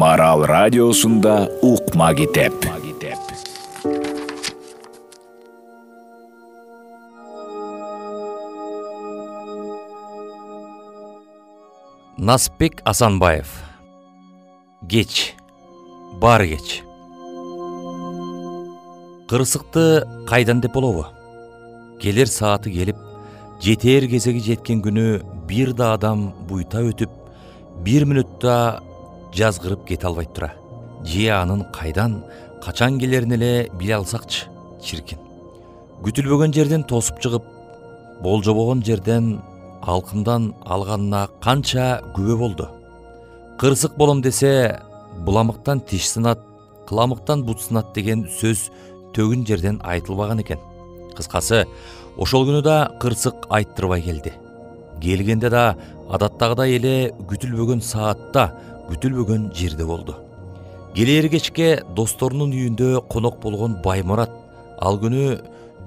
Марал радиосунда укма китеп. Насыпбек Асанбаев. Кеч, бар кеч. Кырсыкты кайдан деп болобу? Келер сааты келип, жетер кезеги жеткен күнү бир да адам буйта өтүп, 1 мүнөттө жазгырып кете албайт тура. Же анын кайдан, качан келерин эле биле алсакчы, чиркин. Күтүлбөгөн жерден тосуп чыгып, болжобогон жерден алкымдан алганына канча күбө болду. Кырсык болом десе, буламыктан тиш сынат, кыламыктан бут сынат деген сөз төгүн жерден айтылбаган экен. Кыскасы, ошол күнү да кырсык айттырбай келди. Келгенде да адаттагыдай эле күтүлбөгөн саатта, күтүлбөгөн жерде болду. Келер кечке досторунун үйүндө конок болгон Баймурат ал күнү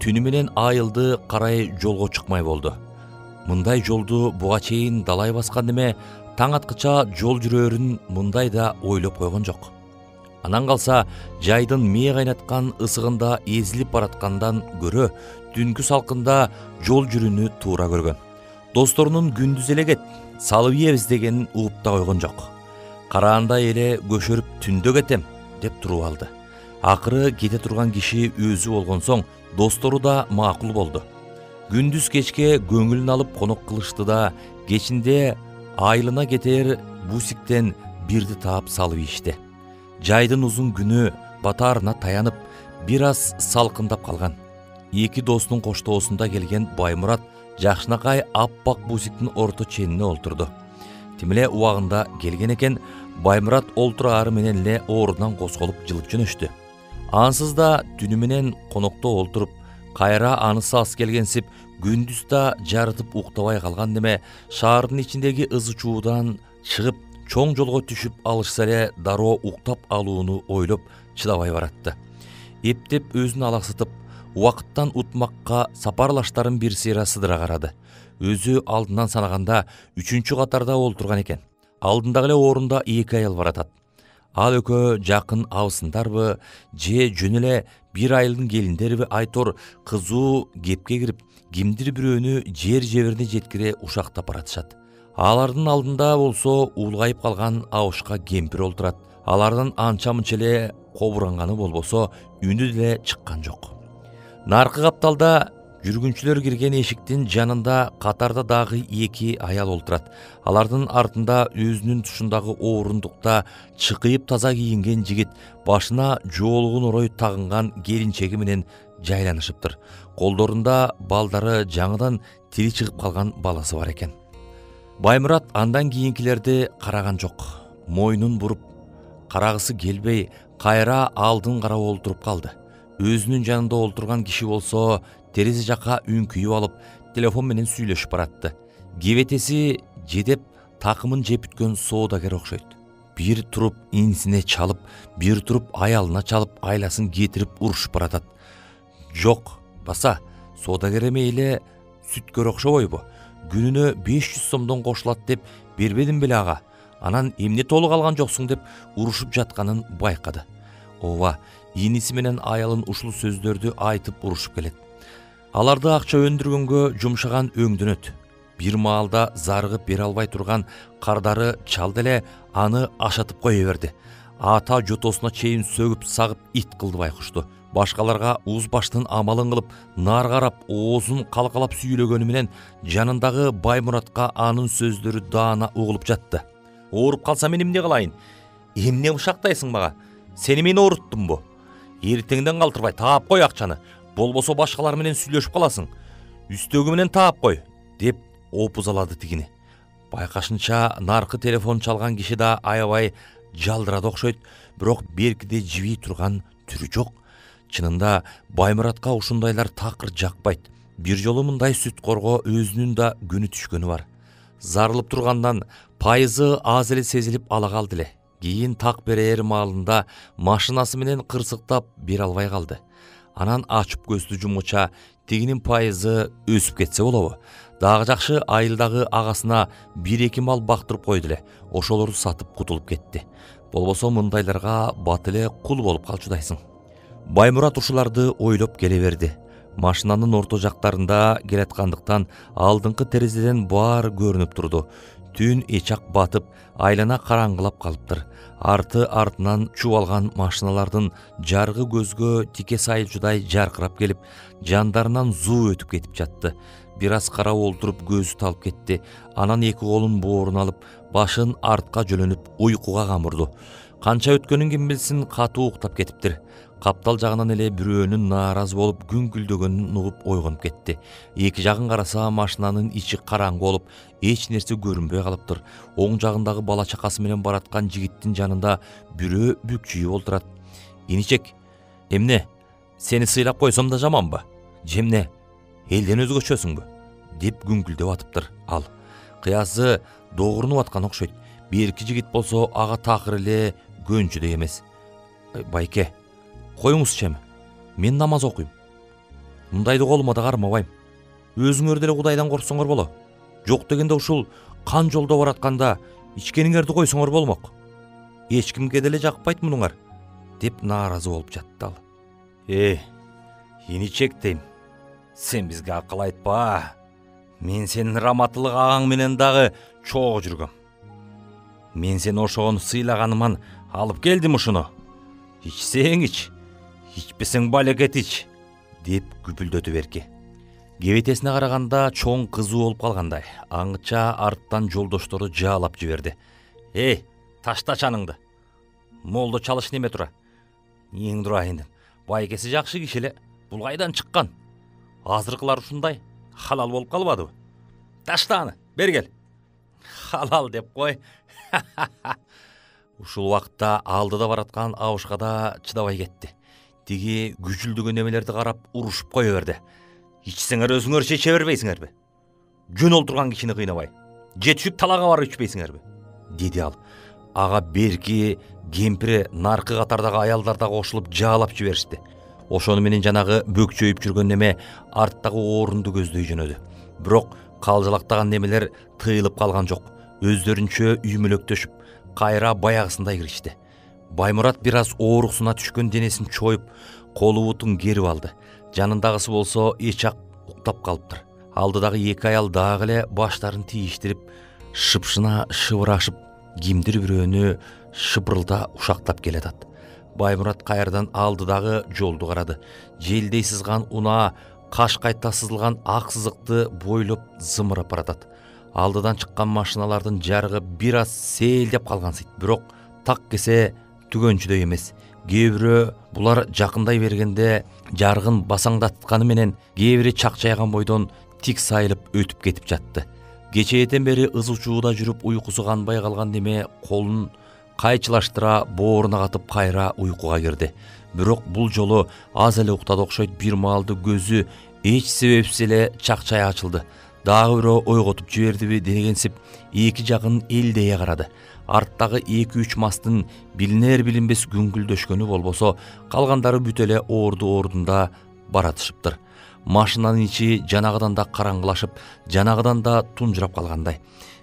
түнү менен айылды карай жолго чыкмай болду. Мындай жолду буга чейин далай баскан неме таң аткыча жол жүрөрүн мындай да ойлоп койгон жок. Анан калса жайдын мээ кайнаткан ысыгында эзилип бараткандан көрө түнкү салкында жол жүрүүнү туура көргөн. Досторунун күндүз эле кет, салып ийебиз дегенин угуп да койгон жок. Караандай эле көшөрүп түндө кетем деп туруп алды. Акыры кете турган киши өзү болгон соң достору да макул болду. Күндүз кечке көңүлүн алып конок кылышты да кечинде айылына кетер бусиктен бирди таап салып ийишти. Жайдын узун күнү батаарына таянып, бир аз салкындап калган. Эки достун коштоосунда келген Баймурат жакшынакай аппак бусиктин орто ченине олтурду. Тимиле убагында келген экен, Баймурат олтурары менен эле ордунан козголуп жылып жөнөштү. Ансыз да түнү менен конокто олтуруп, кайра анысы ас келгенсип, күндүз да жарытып уктабай калган неме шаардын ичиндеги ызы чуудан чыгып, чоң жолго түшүп алышса эле дароо уктап алууну ойлоп чыдабай баратты. Эптеп өзүн алаксытып, убакыттан утмакка сапарлаштарын бир сыйра сыдыра карады. Өзү алдынан санаганда 3-чү катарда олтурган экен. Алдындагы эле орунда 2 аял баратат. Ал экөө жакын абысындарбы, же жөн эле бир айылдын келиндериби айтор кызуу кепке кирип, кимдир бирөөнү жер жеберине жеткире ушактап баратышат. Алардын алдында болсо уулгайып калган абышка кемпир олтурат. Алардан анча-мынча эле кобуранганы болбосо үнү деле чыккан жок. Наркы капталда жүргүнчүлөр кирген эшиктин жанында катарда дагы 2 аял олтурат. Алардын артында өзүнүн тушундагы орундукта чыкыйып таза кийинген жигит башына жоолугун орой тагынган келинчеги менен жайланышыптыр. Колдорунда балдары жаңыдан тили чыгып калган баласы бар экен. Баймурат андан кийинкилерди караган жок. Мойнун буруп, карагысы келбей, кайра алдын карап олтуруп калды. Өзүнүн жанында олтурган киши болсо терезе жака үңкүйүп алып, телефон менен сүйлөшүп баратты. Кебетеси жедеп такымын жеп бүткөн соодагер окшойт. Бир туруп инсине чалып, бир туруп аялына чалып, айласын кетирип урушуп баратат. Жок, баса, соодагер мейли сүткөр окшобойбу? Күнүнө 500 сомдон кошулат деп бербедим беле ага. Анан эмне толук алган жоксуң деп урушуп жатканын байкады. Ооба, иниси менен аялын ушул сөздөрдү айтып урушуп келет. Аларды акча өндүргөнгө жумшаган өңдөнөт. Бир маалда зарыгып бере албай турган кардары чалды эле аны ашатып кое берди. Ата жотосуна чейин сөгүп сагып ит кылды байкушту. Башкаларга уз баштын амалын кылып, нар карап, оозун калкалап сүйлөгөнү менен жанындагы Баймуратка анын сөздөрү даана угулуп жатты. Ооруп калсам мен эмне кылайын? Эмне ушактайсың мага? Сени мен ооруттумбу? Эртеңден калтырбай таап кой акчаны. Болбосо башкалар менен сүйлөшүп каласың. Үстөгү менен таап кой, деп опузалады тигини. Байкашынча наркы телефон чалган киши да аябай жалдырады окшойт, бирок беркиде жибей турган түрү жок. Чынында Баймуратка ушундайлар такыр жакпайт. Бир жолу мындай сүткорго өзүнүн да күнү түшкөнү бар. Зарылып тургандан пайызы аз эле сезилип ала калды эле. Кийин так берер маалында машинасы менен кырсыктап бере албай калды. Анан ачып көздү жумгуча тигинин пайызы өсүп кетсе болобу. Дагы жакшы айылдагы агасына 1-2 мал бактырып койду эле. Ошолорду сатып кутулуп кетти. Болбосо мындайларга бат эле кул болуп калчудайсың. Баймурат ушуларды ойлоп келе берди. Машинанын орто жактарында келаткандыктан алдыңкы терезеден баары көрүнүп турду. Түн эчак батып, айлана караңгылап калыптыр. Арты артынан чубалган машиналардын жаргы көзгө тике сайылчудай жаркырап келип, жандарынан зуу өтүп кетип жатты. Бир аз карап олтуруп көзү талып кетти. Анан эки колун бооруна алып, башын артка жөлөнүп уйкуга камырды. Канча өткөнүн ким билсин, катуу уктап кетиптир. Каптал жагынан эле бирөөнүн нааразы болуп күңкүлдөгөнүн угуп ойгонуп кетти. Эки жагын караса машинанын ичи караңгы болуп, эч нерсе көрүнбөй калыптыр. Оң жагындагы бала чакасы менен бараткан жигиттин жанында бирөө бүкчүйүп олтурат. Иничек, эмне? Сени сыйлап койсом да жаманбы? Жемне? Элден өзгөчөсүңбү? Деп күңкүлдөп атыптыр ал. Кыязы догурунуп аткан окшойт. Берки жигит болсо ага такыр эле көнчүдөй эмес. Байке, коюңуз чеми. Мен намаз окуйм. Мындайды колума да кармабайм. Өзүңөр деле Кудайдан корксоңор боло. Жок дегенде ушул кан жолдо баратканда ичкениңерди койсоңор болмок. Эч кимге деле жакпайт мунуңар, деп нааразы болуп жатты ал. Иничек дейм. Сен бизге акыл айтпа. Мен сенин раматылык агаң менен дагы чогуу жүргөм. Мен сени ошогону сыйлаганыман алып келдим ушуну. Ичсең ич, ичпесең балекет ич, деп күпүлдөтү берки. Кебетесине караганда чоң кызуу болуп калгандай. Аңча арттан жолдоштору жаалап жиберди. Ташта чаныңды. Молдо чалыш неме тура? Эң турайын. Байкеси жакшы киши эле. Бул кайдан чыккан? Азыркылар ушундай халал болуп калбадыбы? Ташта аны, бергел. Халал деп кой. Ушул убакта алдыда бараткан абышкада чыдабай кетти. Тиги күчүлдөгөн немелерди карап урушуп кое берди. Ичсеңер өзүңөр чече бербейсиңерби? Жөн олтурган кишини кыйнабай. Жетишип талага барып ичпейсиңерби? Деди ал. Ага берки кемпири наркы катардагы аялдар да кошулуп жаалап жиберишти. Ошону менен жанагы бөкчөйүп жүргөн неме арттагы орунду көздөй жөнөдү. Бирок калжалактаган немелер тыйылып калган жок. Өздөрүнчө үймөлөктөшүп, кайра баягысындай киришти. Баймурат бир аз ооруксуна түшкөн денесин чоюп, колу бутун керип алды. Жанындагысы болсо эчак уктап калыптыр. Алдыдагы эки аял дагы эле баштарын тийиштирип, шыпшына шыбырашып, кимдир бирөөнү шыбырылда ушактап келатат. Баймурат кайрадан алдыдагы жолду карады. Желдей сызган унаа каш кайта сызылган ак сызыкты бойлоп зымырап баратат. Алдыдан чыккан машиналардын жарыгы бир аз сээлдеп калгансыйт. Бирок так кесе түгөнчүдөй эмес. Кээ бирөө булар жакындай бергенде жарыгын басаңдатканы менен кээ бири чакчайган бойдон тик сайылып өтүп кетип жатты. Кечээден бери ызучууда жүрүп уйкусу канбай калган неме колун кайчылаштыра бооруна катып кайра уйкуга кирди. Бирок бул жолу аз эле уктады окшойт. Бир маалды көзү эч себепсиз эле чакчай ачылды. Дагы бирөө ойготуп жибердиби дегенсип эки жагын элдее карады. Арттагы 2-3 мастын билинер билинбес күңкүлдөшкөнү болбосо, калгандары бүт эле ордунда баратышыптыр. Машинанын ичи жанагыдан да караңгылашып, жанагыдан да тунжурап калгандай.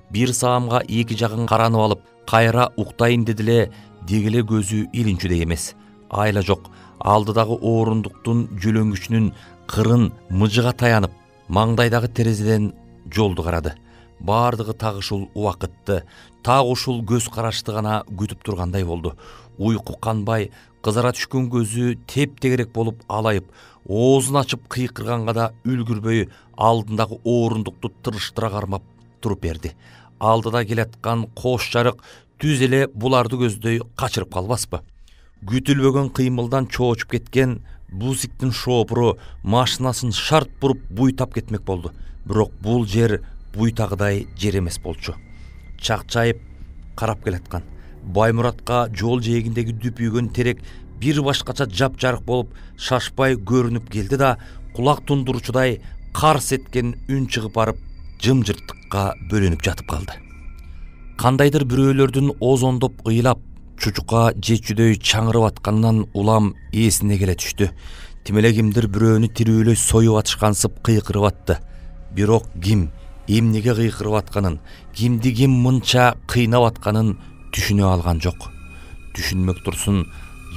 Бир саамга эки жагын каранып алып, кайра уктайын дедиле, дегеле көзү илинчүдөй эмес. Айла жок. Алдыдагы орундуктун жөлөңгүчүнүн кырын мыжыга таянып, маңдайдагы терезеден жолду карады. Бардыгы так ушул убакытты, так ушул көз карашты гана күтүп тургандай болду. Уйку канбай, кызара түшкөн көзү теп-тегерек болуп алайып, оозун ачып кыйкырганга да үлгүрбөй алдындагы орундукту тырыштыра кармап туруп берди. Алдыда келаткан кош жарык түз эле буларды көздөй качырып калбаспы? Күтүлбөгөн кыймылдан чоочуп кеткен Бусиктин шоопуру машинасын шарт буруп буйтап кетмек болду. Бирок бул жер буйтагыдай жер эмес болчу. Чакчайып карап келаткан. Баймуратка жол жээгиндеги дүпүйгөн терек бир башкача жапжарык болуп шашпай көрүнүп келди да, кулак тундуручудай карс эткен үн чыгып барып, жымжырттыкка бөлөнүп жатып калды. Кандайдыр бирөөлөрдүн озондоп ыйлап, чучукка жечүдөй чаңырып атканынан улам эсине келе түштү. Тимеле кимдир бирөөнү тирүүлөй союп атышкансып кыйкырып атты. Бирок ким, эмнеге кыйкырып атканын, кимди ким мынча кыйнап атканын түшүнө алган жок. түшүнмөк турсун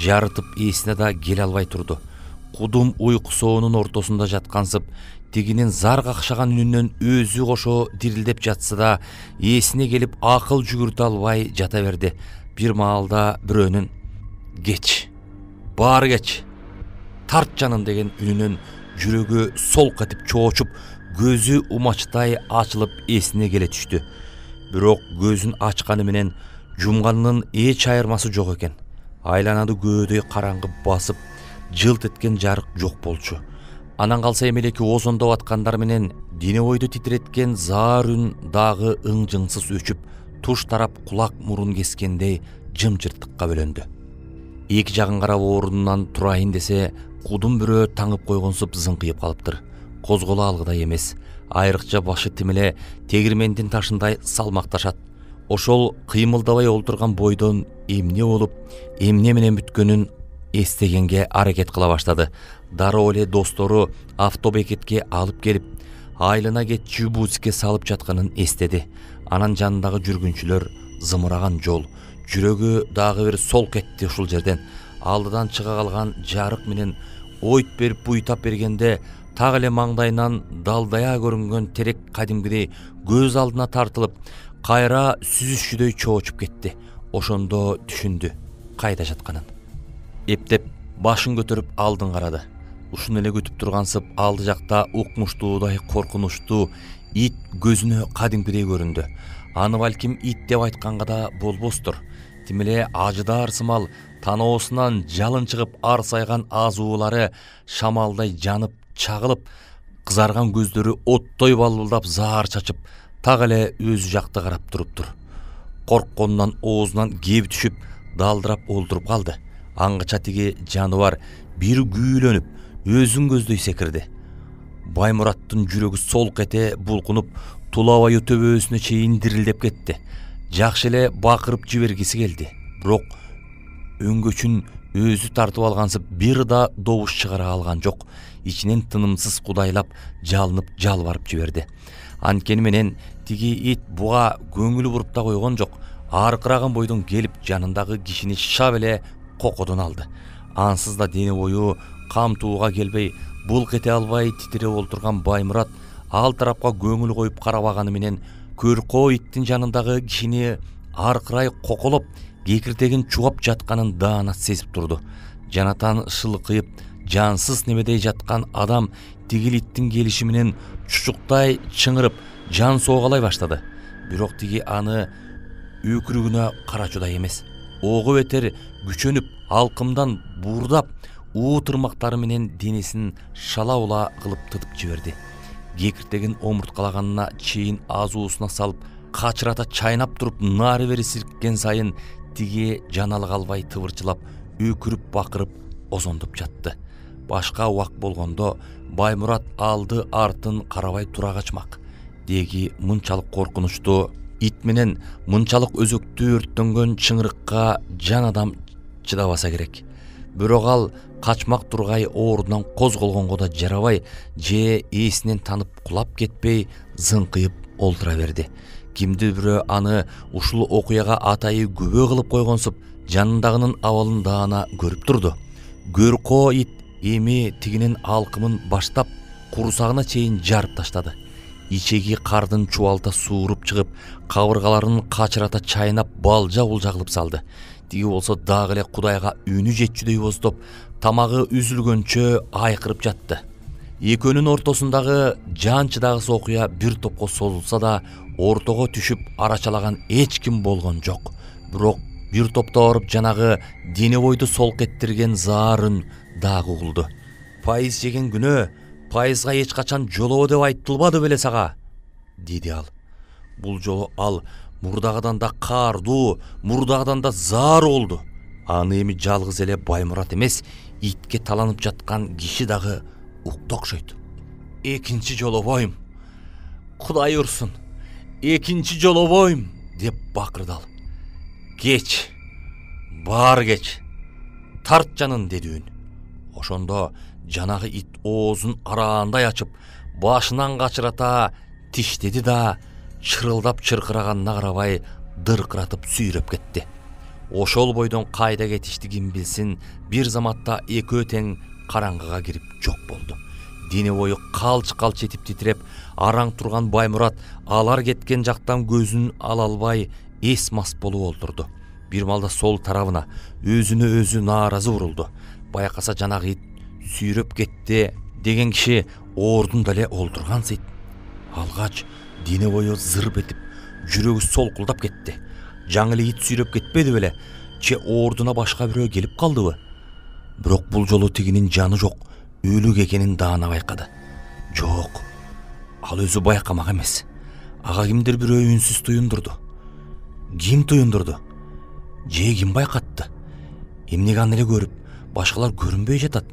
жарытып эсине да келе албай турду. Кудум уйку соонун ортосунда жаткансып, тигинин зар какшаган үнүнөн өзү кошо дирилдеп жатса да, эсине келип акыл жүгүртө албай жата берди. Бир маалда бирөөнүн "Кеч, баары кеч, тарт жанын" деген үнүнөн жүрөгү солк этип чоочуп, көзү умачтай ачылып эсине келе түштү. Бирок көзүн ачканы менен жумганынын эч айырмасы жок экен. Айланады көөдөй караңгы басып, жылт эткен жарык жок болчу. Анан калса эмелеки озондоп аткандар менен дене бойду титиреткен заар үн дагы ың-жыңсыз өчүп, туш тарап кулак мурун кескендей жымжырттыкка бөлөндү. Эки жагын карап ордунан турайын десе, кудум бирөө таңып койгонсуп зыңкыйып калыптыр. Козголо алгыдай эмес, айрыкча башы тимеле тегирмендин ташындай салмакташат. Ошол кыймылдабай олтурган бойдон эмне болуп, эмне менен бүткөнүн эстегенге аракет кыла баштады. Дароо эле достору автобекетке алып келип, айлана кетчү бузикке салып жатканын эстеди. Анан жанындагы жүргүнчүлөр, зымыраган жол, жүрөгү дагы бир солк этти ушул жерден. Алдыдан чыга калган жарык менен ойт берип буйтап бергенде, так эле маңдайынан далдая көрүнгөн терек кадимгидей көз алдына тартылып, кайра сүзүшчүдөй чоочуп кетти. Ошондо түшүндү кайда жатканын. Эптеп башын көтөрүп алдын карады. Ушуну эле күтүп тургансып, алды жакта укмуштуудай коркунучтуу ит көзүнө кадимгидей көрүндү. Аны балким ит деп айтканга да болбостур. Тим эле ажыдаар сымал таноосунан жалын чыгып арсайган азуулары шамалдай жанып, чагылып, кызарган көздөрү оттой балбылдап заар чачып, так эле өзү жакта карап туруптур. Коркконунан оозунан кеби түшүп, далдырап олтуруп калды. Аңгыча тиги жаныбар бир күйүлөнүп, өзүн көздөй секирди. Баймураттын жүрөгү солк эте булкунуп, тулабайы төбөсүнө чейин дирилдеп кетти. Жакшы эле бакырып жибергиси келди. Бирок өңгөчүн өзү тартып алгансып, бир да добуш чыгара алган жок. Ичинен тынымсыз кудайлап, жалынып жалбарып жиберди. Анткени менен тиги ит буга көңүл буруп да койгон жок. Аркыраган бойдон келип жанындагы кишини шап эле кокодон алды. Ансыз да дене бою камтууга келбей, булк эте албай титиреп олтурган Баймурат ал тарапка көңүл коюп карабаганы менен көркөө иттин жанындагы кишини аркырай коколоп, кекиртегин чугап жатканын даана сезип турду. Жанатан шылкыйып, жансыз немедей жаткан адам тигил иттин келиши менен чучуктай чыңырып, жан соогалай баштады. Бирок тиги аны өкүрүгүнө карачудай эмес. Ого бетер күчөнүп, алкымдан буурдап, уу тырмактары менен денесин шала-ула кылып тытып жиберди. Кекиртегин омурткалаганына чейин азуусуна салып, качырата чайнап туруп, нары бери сирккен сайын тиги жаналы калбай тыбырчылап, өкүрүп бакырып озондоп жатты. Башка убак болгондо Баймурат алды артын карабай тура качмак. Деги мынчалык коркунучтуу ит менен мынчалык өзөктүү өрттөнгөн чыңырыкка жан адам чыдабаса керек. Бирок ал качмак тургай ордунан козголгонго да жарабай, же эсинен танып кулап кетпей зыңкыйып олтура берди. Кимди бирөө аны ушул окуяга атайы күбө кылып койгонсуп, жанындагынын абалын даана көрүп турду. Көркөө ит эми тигинин алкымын баштап, курсагына чейин жарып таштады. Ичеги кардын чубалта сууруп чыгып, кабыргаларын качырата чайнап, балжа булжа кылып салды. Тиги болсо дагы эле Кудайга үнү жетчүдөй боздоп, тамагы үзүлгөнчө айкырып жатты. Экөөнүн ортосундагы жан чыдагыс окуя бир топко созулса да, ортого түшүп арачалаган эч ким болгон жок. Бирок бир топто барып жанагы дене бойду солк эттирген заарын дагы угулду. Пайыз жеген күнөө пайызга эч качан жолобо деп айтылбады беле сага, деди ал. Бул жолу ал мурдагыдан да каардуу, мурдагыдан да заар болду. Аны эми жалгыз эле Баймурат эмес, итке таланып жаткан киши дагы укты окшойт. Экинчи жолобойм, Кудай урсун, экинчи жолобойм, деп бакырды ал. Кеч, баары кеч, тарт жанын, деди үн. Ошондо жанагы ит оозун араандай ачып, башынан качырата тиштеди да, чырылдап чыркыраганына карабай дыркыратып сүйрөп кетти. Ошол бойдон кайда кетишти ким билсин, бир заматта экөө тең караңгыга кирип жок болду. Дене бою калч-калч этип титиреп, араң турган Баймурат алар кеткен жактан көзүн ала албай эс мас болуп олтурду. Бир малда сол тарабына өзүнө өзү нааразы урулду. Байкаса жанагы ит сүйрөп кетти деген киши ордунда эле олтурган сейт. Алгач дене бою зырп этип, жүрөгү солкулдап кетти. Жаңы эле ит сүйрөп кетпеди беле, че ордуна башка бирөө келип калдыбы? Бирок бул жолу тигинин жаны жок, өлүк экенин даана байкады. Жок, ал өзү байкамак эмес. Ага кимдир бирөө үнсүз туюндурду. Ким туюндурду? Же ким байкатты? Эмнеге аны эле көрүп, башкалар көрүнбөй жатат?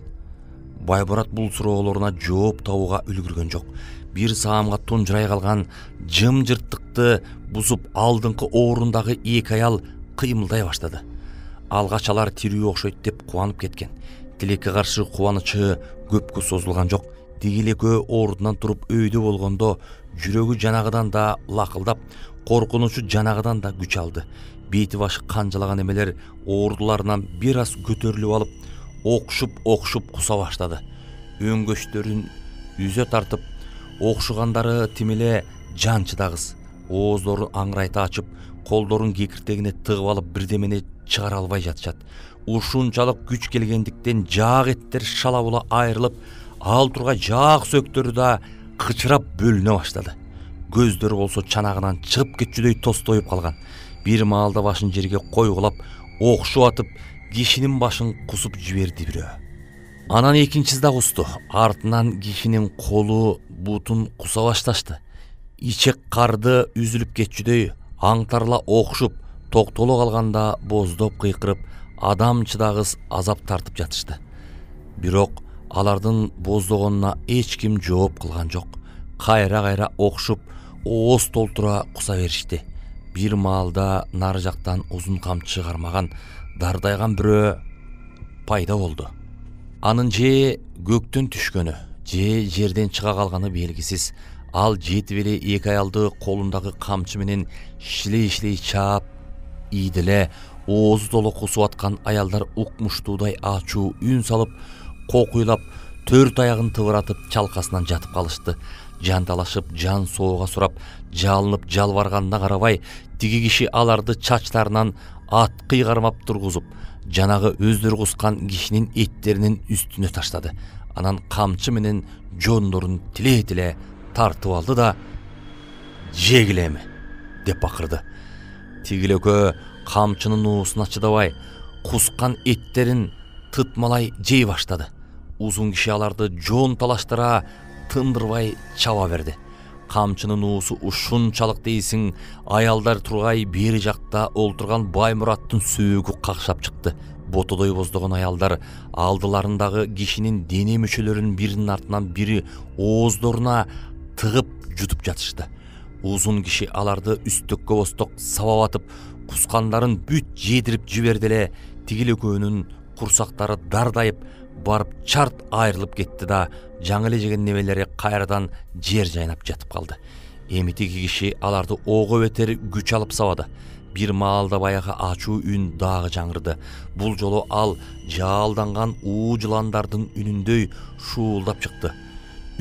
Баймурат бул суроолоруна жооп табууга үлгүргөн жок. Бир саамга тунжурай калган жым-жырттыкты бузуп алдыңкы орундагы эки аял кыймылдай баштады. Алгач алар тирүү окшойт деп кубанып кеткен. Тилекке каршы кубанычы көпкө созулган жок. Тигил экөө ордунан туруп өйдө болгондо жүрөгү жанагыдан да лакылдап, коркунучу жанагыдан да күч алды. Бети башы канжалаган эмелер ордуларынан бир аз көтөрүлүп алып, окшуп куса баштады. Өңгөчтөрүн үзө тартып, окшугандары тимеле жанчыдагыс. Ооздорун аңырайта ачып, колдорун кекиртегине тыгып алып бирдемени чыгара албай жатышат. Ушунчалык күч келгендиктен жаак эттер шалабула айрылып, ал тургай жаак сөктөрү да кычырап бөлүнө баштады. Көздөрү болсо чанагынан чыгып кетчүдөй тостоюп калган. Бир маалда башын жерге койгулап, окшуп атып, кишинин башын кусуп жиберди бирөө. Анан экинчиси да кусту. Артынан кишинин колу, бутун куса башташты. Ичек карды үзүлүп кетчүдөй аңтарла окшуп, токтоло калганда боздоп кыйкырып, адамчыдагыс азап тартып жатышты. Бирок алардын боздогонуна эч ким жооп кылган жок. Кайра окшуп, ооз толтура куса беришти. Бир маалда нары жактан узун камчы кармаган, дардайган бирөө пайда болду. Анын же көктөн түшкөнү, же жерден чыга калганы белгисиз. Ал жетип эле эки аялды колундагы камчы менен шилей чаап, ийделе оозу толо кусуп аткан аялдар укмуштуудай ачуу үн салып, кокуйлап, төрт аягын тыбыратып чалкасынан жатып калышты. Жанталашып, жан соога сурап, жалынып жалбарганына карабай, тиги киши аларды чачтарынан ат кыйгармап тургузуп, жанагы өздөрү кускан кишинин эттеринин үстүнө таштады. Анан камчы менен жондорун тиле тартып алды да «Жегилеми!» деп бакырды. Тигилекөө камчынын уусуна чыдабай, кускан эттерин тытмалай жей баштады. Узун киши аларды жон талаштыра тындырбай чаба берди. Камчынын уусу ушунчалык дейсиң, аялдар тургай бери жакта олтурган Баймураттын сөөгү какшап чыкты. Ботодой боздогон аялдар алдыларындагы кишинин дене мүчөлөрүнүн биринин артынан бири ооздоруна тыгып жутуп жатышты. Узун киши аларды үстөккө босток сабап атып, кускандарын бүт жедирип жиберди эле. Тигил экөөнүн курсактары дардайып, барып чарт айрылып кетти да, жаңы эле жеген немелери кайрадан жер жайнап жатып калды. Эми тиги киши аларды ого бетер күч алып сабады. Бир маалда баягы ачуу үн дагы жаңырды. Бул жолу ал жаалданган уу жыландардын үнүндөй шуулдап чыкты.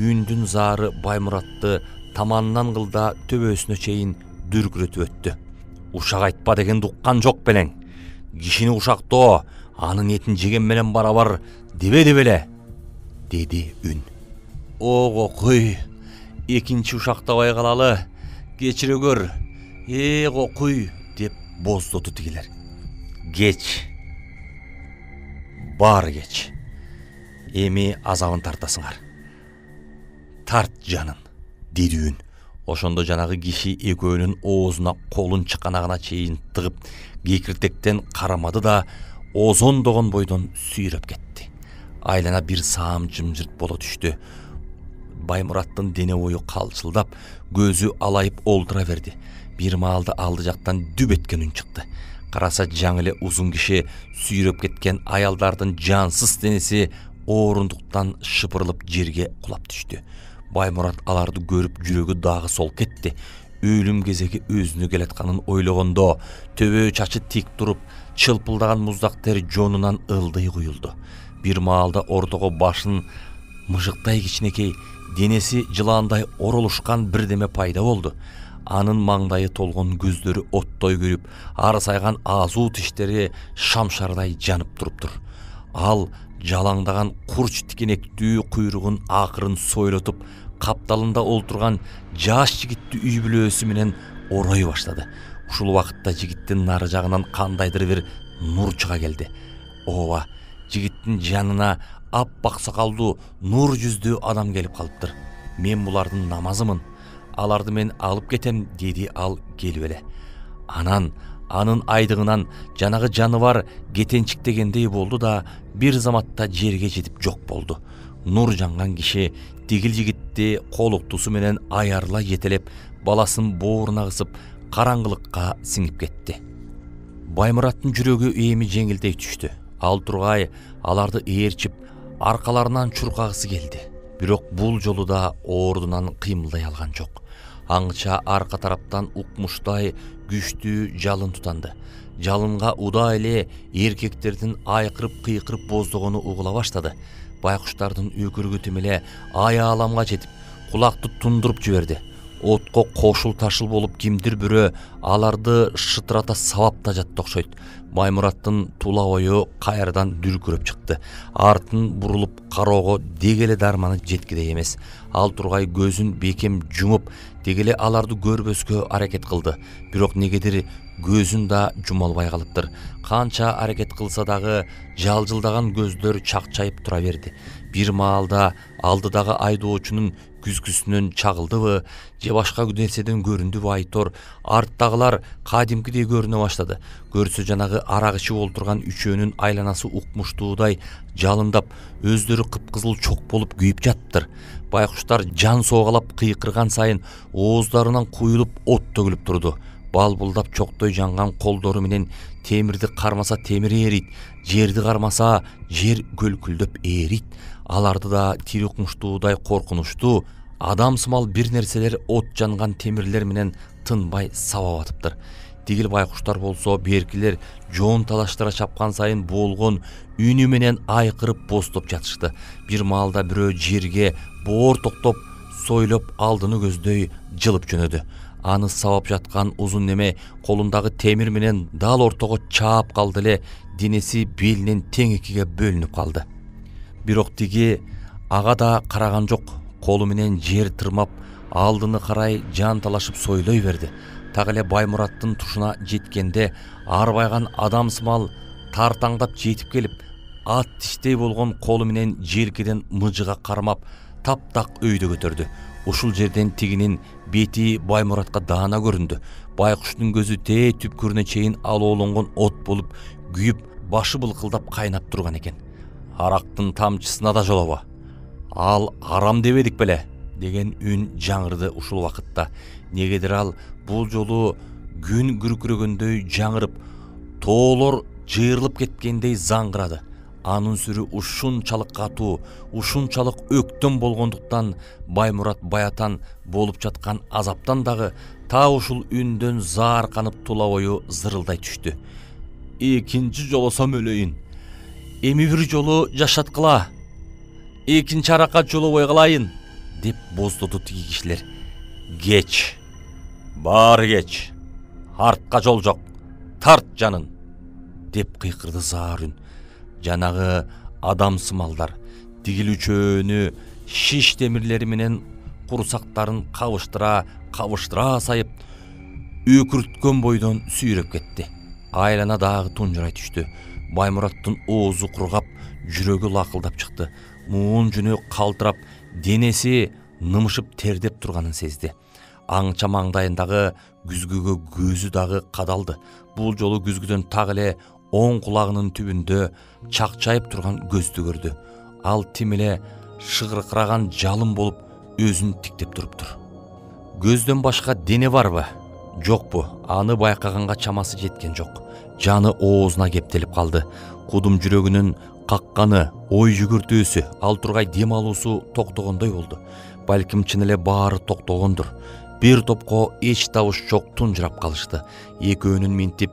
Үндүн заары Баймуратты таманынан кылда төбөсүнө чейин дүркүрөтүп өттү. Ушак айтпа деген дуккан жок белең. Кишини ушактоо, анын этин жеген менен барабар дебеди беле, деди үн. Ого куй, экинчи ушактабай калалы, кечире көр, куй, деп боздоту тигилер. Кеч, баары кеч, эми азабын тартасыңар. Тарт жанын, деди үн. Ошондо жанагы киши экөөнүн оозуна колун чыканагына чейин тыгып, кекиртектен карамады да, озондогон бойдон сүйрөп кетти. Айлана бир саам жымжырт боло түштү. Баймураттын дене бою калчылдап, көзү алайып олтура берди. Бир маалда алды жактан дүп эткен үн чыкты. Караса жаңы эле узун киши сүйрөп кеткен аялдардын жансыз денеси орундуктан шыпырылып жерге кулап түштү. Баймурат аларды көрүп жүрөгү дагы сол кетти. Өлүм кезеги өзүнө келатканын ойлогондо төбө чачы тик туруп, чылпылдаган муздак тер жонунан ылдый куюлду. Бир маалда ортого башын мыжыктай кичинекей, денеси жылаандай оролушкан бирдеме пайда болду. Анын маңдайы толгон көздөрү оттой көрүп, арысайган азуу тиштери шамшардай жанып туруптур. Ал жалаңдаган курч тикенектүү куйругун акырын сойлотуп, капталында олтурган жаш жигитти үй бүлөсү менен орой баштады. Ушул убакытта жигиттин нары жагынан кандайдыр бир нур чыга келди. Ооба, жигиттин жанына аппак сакалдуу, нур жүздүү адам келип калыптыр. Мен булардын намазымын. Аларды мен алып кетем, деди ал келип эле. Анын айдыгынан жанагы жаныбар кетенчиктегендей болду да, бир заматта жерге жетип жок болду. Нур жанган киши тигил жигитти колуктусу менен аярла жетелеп, баласын бооруна кысып, караңгылыкка сиңип кетти. Баймураттын жүрөгү эми жеңилдей түштү. Ал тургай аларды ээрчип, аркаларынан чуркагысы келди. Бирок бул жолу да ордунан кыймылдай алган жок. Аңча арка тараптан укмуштай күчтүү жалын тутанды. Жалынга уда эле эркектердин айкырып кыйкырып боздогону угула баштады. Байкуштардын өкүрүгү тимеле аяаламга жетип, кулакты тундуруп жиберди. Отко кошул ташыл болуп кимдир бирөө аларды шытырата сабап да жатты окшойт. Баймураттын тула ою кайрадан дүркүрөп чыкты. Артын бурулуп кароого дегеле дарманы жеткидей эмес. Ал тургай көзүн бекем жумуп, дегеле аларды көрбөскө аракет кылды. Бирок негедир көзүн да жумалбай калыптыр. Канча аракет кылса дагы жалжылдаган көздөр чакчайып тура берди. Бир маалда алдыдагы айдоочунун күзгүсүнөн чагылдыбы, же башка нерседен көрүндүбү айтор, арттагылар кадимкидей көрүнө баштады. Көрсө жанагы арак ичип олтурган үчөөнүн айланасы укмуштуудай жалындап, өздөрү кыпкызыл чок болуп күйүп жаттыр. Байкуштар жан соогалап кыйкырган сайын ооздарынан куюлуп от төгүлүп турду. Балбулдап чоктой жанган колдору менен темирди кармаса темир ээрийт, жерди кармаса жер көлкүлдөп ээрийт. Аларды да тири укмуштуудай коркунучтуу, адамсымал бир нерселер от жанган темирлер менен тынбай сабап атыптыр. Тигил байкуштар болсо беркилер жоон талаштара чапкан сайын болгон үнү менен айкырып бостоп жатышты. Бир маалда бирөө жерге боор токтоп, сойлоп алдыны көздөй жылып жөнөдү. Аны сабап жаткан узун неме колундагы темир менен дал ортого чаап калды эле, денеси белинен тең экиге бөлүнүп калды. Бирок тиги ага да караган жок, колу менен жер тырмап, алдыны карай жан талашып сойлой берди. Так эле Баймураттын тушуна жеткенде арбайган адамсымал тартаңдап жетип келип, ат тиштей болгон колу менен желкеден мыжыга кармап, таптак өйдө көтөрдү. Ушул жерден тигинин бети Баймуратка даана көрүндү. Байкуштун көзү тээ түпкүрүнө чейин алоолонгон от болуп күйүп, башы былкылдап кайнап турган экен. Арактын тамчысына да жолобо. Ал арам дебедик беле, деген үн жаңырды ушул убакытта. Негедир ал бул жолу күн күркүрөгөндөй жаңырып, тоолор жыйрылып кеткендей заңгырады. Анын сүрү ушунчалык катуу, ушунчалык өктөн болгондуктан Баймурат баятан болуп жаткан азаптан дагы та ушул үндөн заарканып тула бою зырылдай түштү. Экинчи жолосом өлөйүн. Эми бир жолу жашаткыла. Экинчи аракка жолобой калайын, деп боздоду тиги кишилер. Кеч. Баары кеч. Артка жол жок. Тарт жанын, деп кыйкырды заар үн. Жанагы адамсымалдар тигил үчөөнү шиш темирлери менен курсактарын кабыштыра сайып, өкүрткөн бойдон сүйрөп кетти. Айлана дагы тунжурай түштү. Баймураттын оозу кургап, жүрөгү лакылдап чыкты. Муун жүнү калтырап, денеси нымышып тердеп турганын сезди. Аңча маңдайындагы күзгүгө көзү дагы кадалды. Бул жолу күзгүдөн так эле оң кулагынын түбүндө чакчайып турган көздү көрдү. Ал тим эле шыгыркыраган жалын болуп өзүн тиктеп туруптур. Көздөн башка дене барбы? Жокпу? Аны байкаганга чамасы жеткен жок. Жаны оозуна кептелип калды. Кудум жүрөгүнүн какканы, ой жүгүртүүсү, ал тургай дем алуусу токтогондой болду. Балким чын эле баары токтогондур. Бир топко эч табыш жок тунжурап калышты. Экөөнүн минтип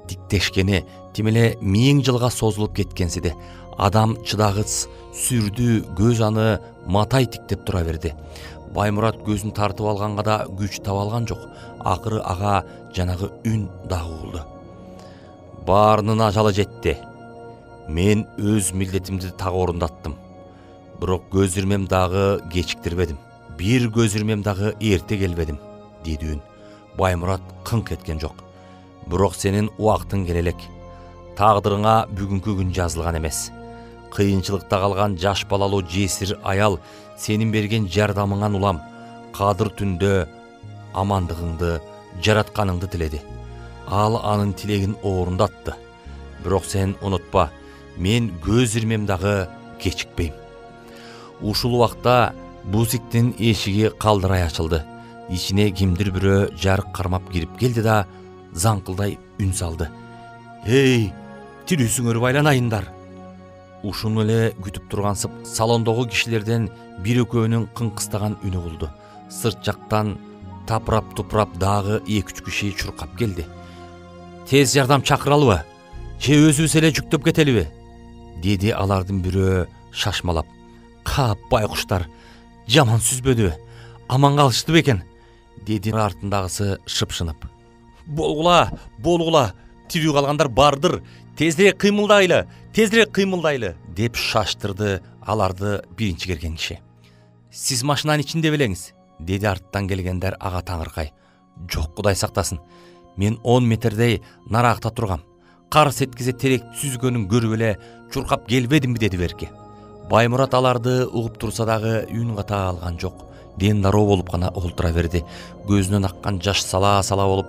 диктешкени, тимеле 1000 жылга созулуп кеткенсиди. Адам чыдагыс сүрдүү көз аны матай тиктеп тура берди. Баймурат көзүн тартып алганга да күч таба алган жок. Акыры ага жанагы үн дагы угулду. Баарынын ажалы жетти. Мен өз милдетимди так орундаттым. Бирок көз ирмем дагы кечиктирбедим. Бир көз ирмем дагы эрте келбедим, деди үн. Баймурат кыңк эткен жок. Бирок сенин убактың келелек. Тагдырыңа бүгүнкү күн жазылган эмес. Кыйынчылыкта калган жаш балалуу жесир аял сенин берген жардамыңан улам. Кадыр түндө амандыгыңды, жаратканыңды тиледи. Ал анын тилегин орундатты. Бирок сен унутпа, мен көз ирмем дагы кечикпейм. Ушул убакта бузиктин эшиги калдырай ачылды. Ичине кимдир бирөө жарык кармап кирип келди да заңкылдай үн салды. Эй, тирүүсүңөр байланайындар. Ушуну эле күтүп тургансып салондогу кишилерден бир экөөнүн кыңкыстаган үнү болду. Сырт жактан тапырап-тупурап дагы 2-3 киши чуркап келди. Тез жардам чакыралыбы? Же өзүбүз эле жүктөп кетелиби? Деди алардын бирөө шашмалап. Кап байкуштар, жаман сүзбөдү. Аман калышты бекен? Деди артындагысы шыпшынып. Болгула, тирүү калгандар бардыр. Тезирээк кыймылдайлы, деп шаштырды аларды биринчи келген киши. Сиз машинанын ичинде белеңиз, деди арттан келгендер ага таңыркай. Жок, Кудай сактасын. Мен 10 метрдей наракта тургам. Кар сеткизе терек сүзгөнүн көрүп эле чуркап келбедимби, деди Берке. Баймурат аларды угуп турса дагы үн ката алган жок. Ден дароо болуп гана олтура берди. Көзүнөн аккан жаш сала болуп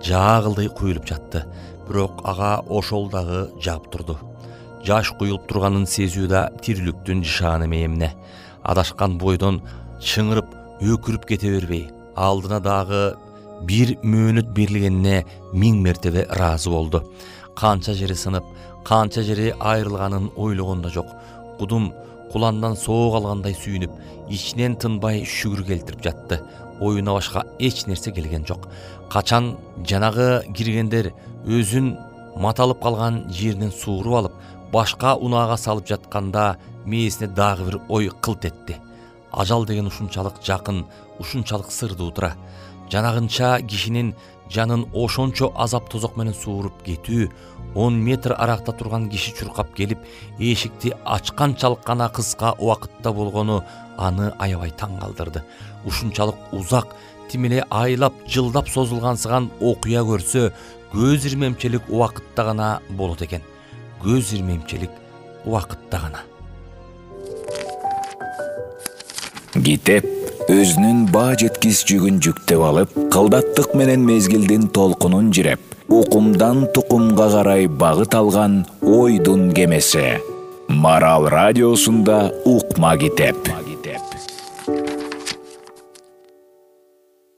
жаагылдай куюлуп жатты. Бирок ага ошол дагы жаап турду. Жаш куюлуп турганын сезүү да тириликтин жашааны эмне. Адашкан бойдон чыңырып, өкүрүп кете бербей, алдына дагы бир мөөнөт берилгенине 1000 мертебе ыраазы болду. Канча жери сынып, канча жери айрылганын ойлогон да жок. Кудум куландан соок алгандай сүйүнүп, ичинен тынбай шүгүр келтирип жатты. Оюна башка эч нерсе келген жок. Качан жанагы киргендер өзүн маталып калган жеринен сууруп алып, башка унаага салып жатканда мээсине дагы бир ой кылт этти. Ажал деген ушунчалык жакын, ушунчалык сырдуу тура. Жанагынча кишинин жанын ошончо азап тозок менен сууруп кетүү, 10 метр аракта турган киши чуркап келип, эшикти ачканчалык гана кыска убакытта болгону аны аябай таң калтырды. Ушунчалык узак, тимеле айлап, жылдап созулгансыган окуя көрсө, көз ирмемчилик убакытта гана болот экен. Көз ирмемчилик убакытта гана. Китеп өзүнүн баа жеткис жүгүн жүктөп алып, кылдаттык менен мезгилдин толкунун жиреп, укумдан тукумга карай багыт алган ойдун кемеси. Марал радиосунда укма китеп.